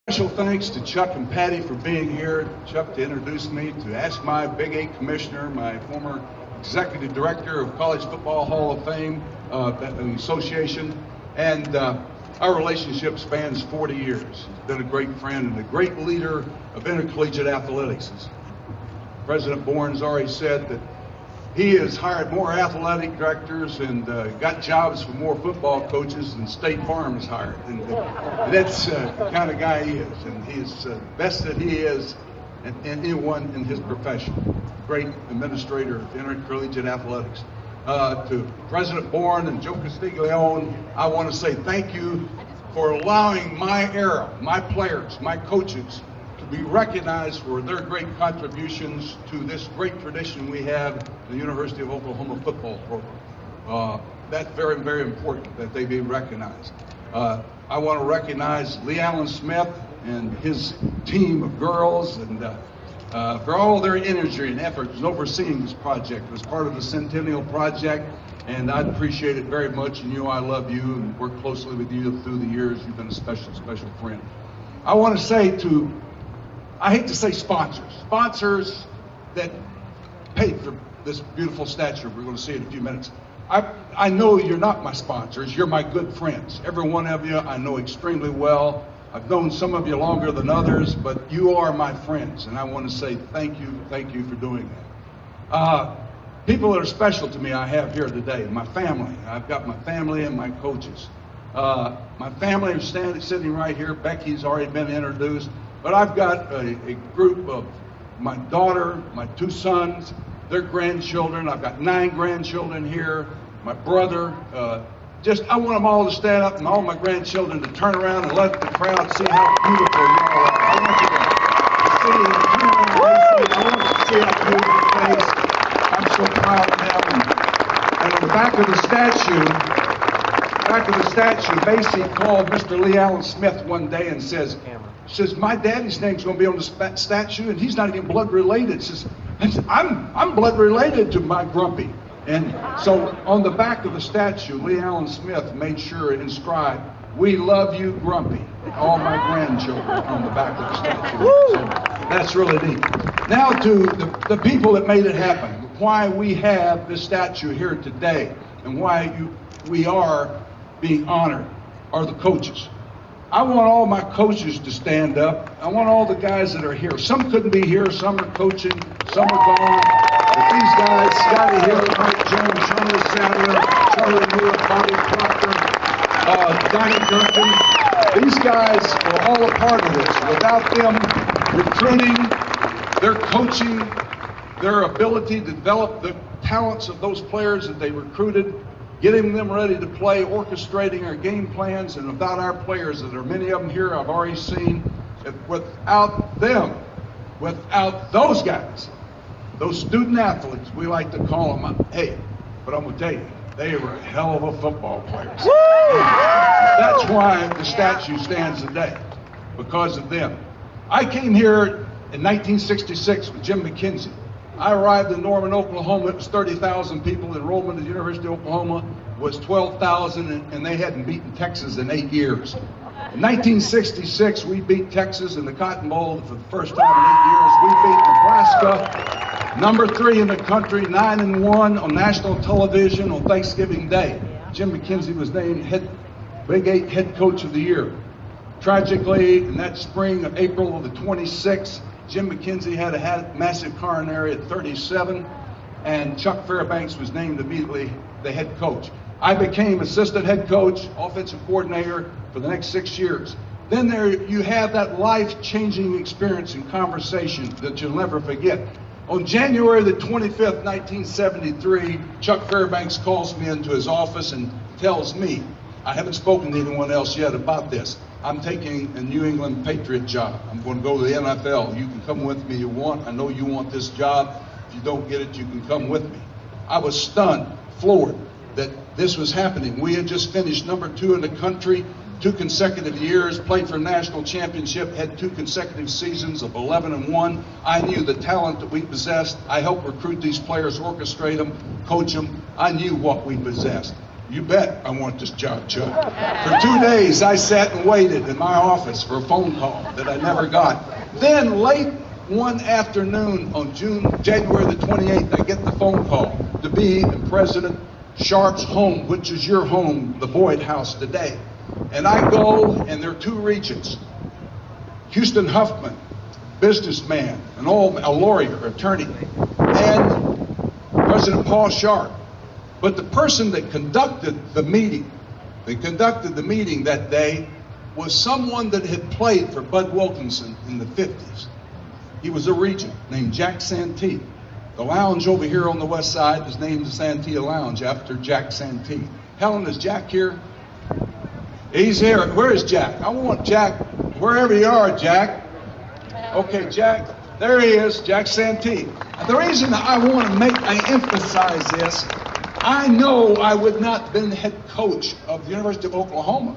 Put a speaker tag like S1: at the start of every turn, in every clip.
S1: Special thanks to Chuck and Patty for being here. Chuck to introduce me, to ask my Big 8 commissioner, my former executive director of College Football Hall of Fame Association, and our relationship spans 40 years. He's been a great friend and a great leader of intercollegiate athletics. As President Bourne's already said that he has hired more athletic directors and got jobs for more football coaches than State Farm has hired. And that's the kind of guy he is. And he's best that he is and anyone in his profession. Great administrator of intercollegiate athletics. To President Bourne and Joe Castiglione, I want to say thank you for allowing my era, my players, my coaches, to be recognized for their great contributions to this great tradition we have in the University of Oklahoma football program. That's very, very important that they be recognized. I want to recognize Lee Allen Smith and his team of girls and for all their energy and efforts in overseeing this project. It was part of the Centennial Project, and I appreciate it very much, and I love you and work closely with you through the years. You've been a special, special friend. I want to say I hate to say sponsors that paid for this beautiful statue. We're going to see it in a few minutes. I know you're not my sponsors. You're my good friends. Every one of you I know extremely well. I've known some of you longer than others, but you are my friends, and I want to say thank you for doing that. People that are special to me I have here today, my family. I've got my family and my coaches. My family is sitting right here. Becky's already been introduced. But I've got a group of my daughter, my two sons, their grandchildren. I've got 9 grandchildren here, my brother. I want them all to stand up and all my grandchildren to turn around and let the crowd see how beautiful you all are. I want to see how beautiful it is. I'm so proud of them. And on the back of the statue, Macy called Mr. Lee Allen Smith one day and says, my daddy's name's going to be on the statue, and he's not even blood related. Says, I'm blood related to my Grumpy. And so on the back of the statue, Lee Allen Smith made sure it inscribed, "We love you, Grumpy." All my grandchildren on the back of the statue. So that's really neat. Now to the people that made it happen, why we have this statue here today, and why we are being honored, are the coaches. I want all my coaches to stand up. I want all the guys that are here. Some couldn't be here, some are coaching, some are gone. But these guys, Scotty Hill, Mike Jones, Charlie Sadler, Charlie Moore, Bobby Proctor, Donnie Durkin, these guys are all a part of this. Without them recruiting, their coaching, their ability to develop the talents of those players that they recruited, getting them ready to play, orchestrating our game plans, and without our players, that are many of them here I've already seen, without them, without those guys, those student athletes, we like to call them, hey, but I'm going to tell you, they were a hell of a football players. That's why the statue stands today, because of them. I came here in 1966 with Jim McKenzie. I arrived in Norman, Oklahoma. It was 30,000 people. Enrollment at the University of Oklahoma was 12,000, and they hadn't beaten Texas in 8 years. In 1966, we beat Texas in the Cotton Bowl for the first time in 8 years. We beat Nebraska, number 3 in the country, 9-1 on national television on Thanksgiving Day. Jim McKenzie was named Big 8 Head Coach of the Year. Tragically, in that spring of April of the 26th, Jim McKenzie had a massive coronary at 37, and Chuck Fairbanks was named immediately the head coach. I became assistant head coach, offensive coordinator for the next 6 years. Then there you have that life-changing experience and conversation that you'll never forget. On January the 25th, 1973, Chuck Fairbanks calls me into his office and tells me, I haven't spoken to anyone else yet about this, I'm taking a New England Patriot job. I'm going to go to the NFL. You can come with me if you want. I know you want this job. If you don't get it, you can come with me. I was stunned, floored, that this was happening. We had just finished number 2 in the country, 2 consecutive years, played for a national championship, had 2 consecutive seasons of 11-1. I knew the talent that we possessed. I helped recruit these players, orchestrate them, coach them. I knew what we possessed. You bet I want this job, Chuck. For 2 days, I sat and waited in my office for a phone call that I never got. Then late one afternoon on January the 28th, I get the phone call to be in President Sharp's home, which is your home, the Boyd House today. And I go, and there are 2 regents. Houston Huffman, businessman, a lawyer, attorney, and President Paul Sharp. But the person that conducted the meeting that day was someone that had played for Bud Wilkinson in the 50s. He was a regent named Jack Santee. The lounge over here on the west side is named the Santee Lounge after Jack Santee. Helen, is Jack here? He's here. Where is Jack? I want Jack, wherever you are, Jack. Okay, Jack, there he is, Jack Santee. The reason I emphasize this, I know I would not have been head coach of the University of Oklahoma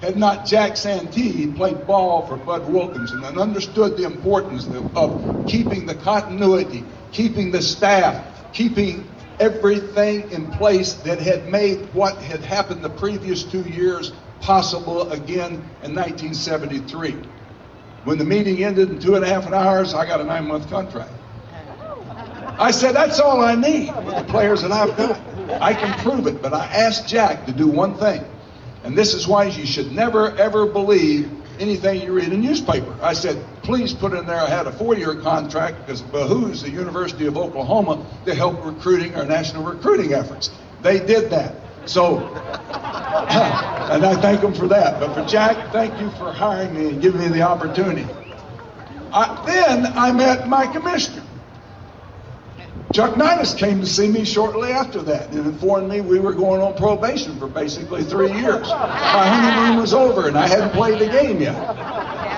S1: had not Jack Santee played ball for Bud Wilkinson and understood the importance of keeping the continuity, keeping the staff, keeping everything in place that had made what had happened the previous 2 years possible again in 1973. When the meeting ended in 2.5 hours, I got a 9-month contract. I said, that's all I need with the players that I've got. I can prove it, but I asked Jack to do one thing. And this is why you should never, ever believe anything you read in a newspaper. I said, please put in there I had a 4-year contract because it behooves the University of Oklahoma to help recruiting our national recruiting efforts. They did that. So, and I thank them for that. But for Jack, thank you for hiring me and giving me the opportunity. Then I met my commissioner. Chuck Ninus came to see me shortly after that and informed me we were going on probation for basically 3 years. My honeymoon was over and I hadn't played a game yet.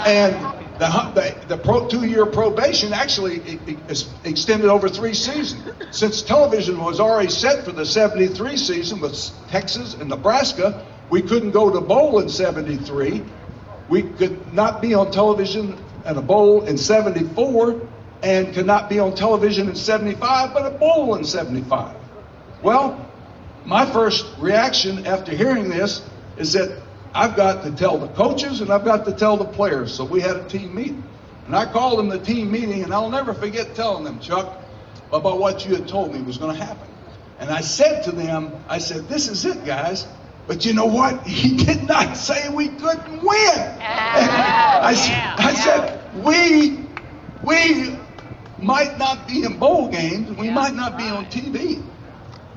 S1: And the 2-year probation actually extended over 3 seasons. Since television was already set for the 73 season with Texas and Nebraska, we couldn't go to bowl in 73. We could not be on television at a bowl in 74. And could not be on television in 75, but a bowl in 75. Well, my first reaction after hearing this is that I've got to tell the coaches and I've got to tell the players. So we had a team meeting. And I called them the team meeting, and I'll never forget telling them, Chuck, about what you had told me was going to happen. And I said to them, I said, this is it, guys. But you know what? He did not say we couldn't win. I said, we might not be in bowl games, we might not be on TV,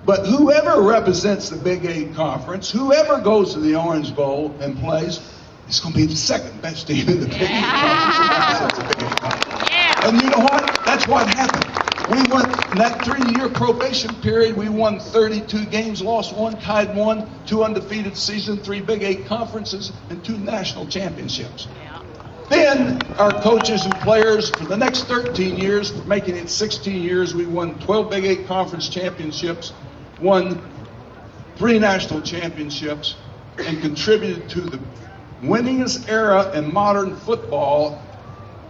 S1: but whoever represents the Big 8 conference, whoever goes to the Orange Bowl and plays, is going to be the second best team in the Big 8 conference. The Big 8 conference. And you know what? That's what happened. We went in that 3-year probation period. We won 32 games, lost 1, tied 1, 2 undefeated seasons, 3 Big 8 conferences, and 2 national championships. Then our coaches and players for the next 13 years, making it 16 years, we won 12 Big 8 conference championships, won 3 national championships, and contributed to the winningest era in modern football,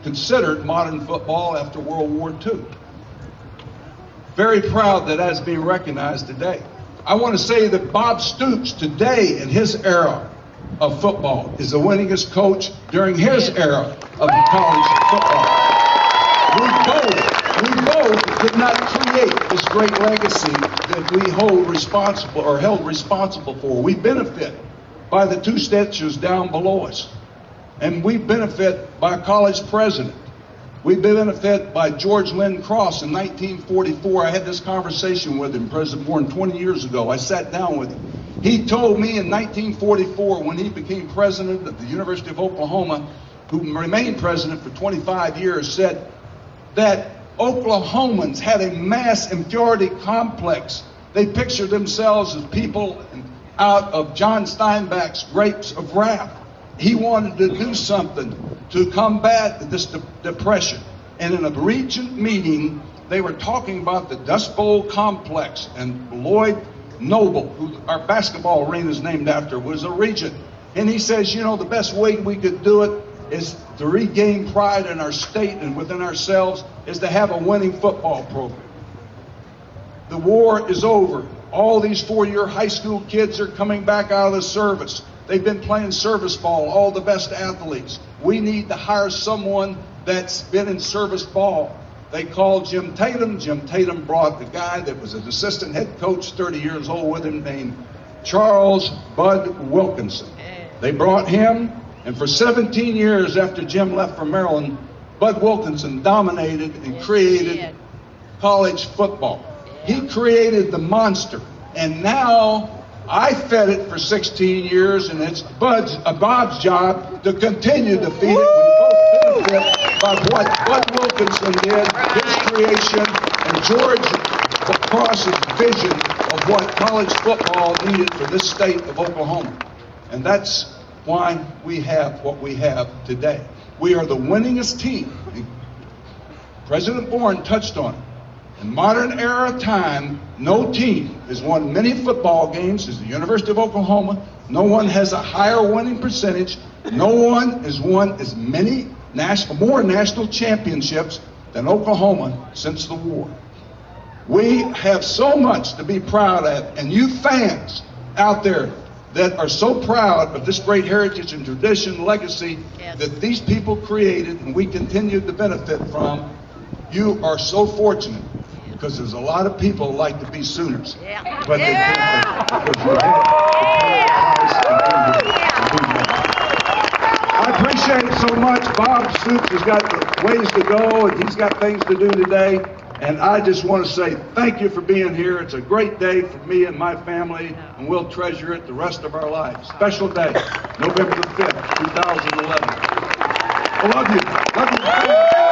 S1: considered modern football after World War II. Very proud that that's being recognized today. I want to say that Bob Stoops today in his era of football is the winningest coach during his era of college football. We both did not create this great legacy that we hold responsible or held responsible for. We benefit by the 2 statues down below us. And we benefit by a college president. We benefit by George Lynn Cross in 1944. I had this conversation with him, President Warren, 20 years ago. I sat down with him. He told me in 1944, when he became president of the University of Oklahoma, who remained president for 25 years, said that Oklahomans had a mass inferiority complex. They pictured themselves as people out of John Steinbeck's Grapes of Wrath. He wanted to do something to combat this depression. And in a regent meeting, they were talking about the Dust Bowl complex, and Lloyd Noble, who our basketball arena is named after, was a regent. And he says, you know, the best way we could do it is to regain pride in our state and within ourselves is to have a winning football program. The war is over. All these four-year high school kids are coming back out of the service. They've been playing service ball, all the best athletes. We need to hire someone that's been in service ball. They called Jim Tatum. Jim Tatum brought the guy that was an assistant head coach, 30 years old with him, named Charles Bud Wilkinson. They brought him, and for 17 years after Jim left for Maryland, Bud Wilkinson dominated and created college football. He created the monster, and now I fed it for 16 years, and it's Bob's job to continue to feed it. We both benefit by what Bud Wilkinson did, his creation, and George Cross's vision of what college football needed for this state of Oklahoma. And that's why we have what we have today. We are the winningest team. President Bourne touched on it. In modern era time, no team has won many football games as the University of Oklahoma. No one has a higher winning percentage. No one has won as many more national championships than Oklahoma since the war. We have so much to be proud of, and you fans out there that are so proud of this great heritage and tradition, legacy that these people created and we continue to benefit from, you are so fortunate. Because there's a lot of people who like to be Sooners, but they can't. I appreciate it so much. Bob Stoops has got ways to go, and he's got things to do today. And I just want to say thank you for being here. It's a great day for me and my family, and we'll treasure it the rest of our lives. Special day, November the 5th, 2011. I love you. Love you.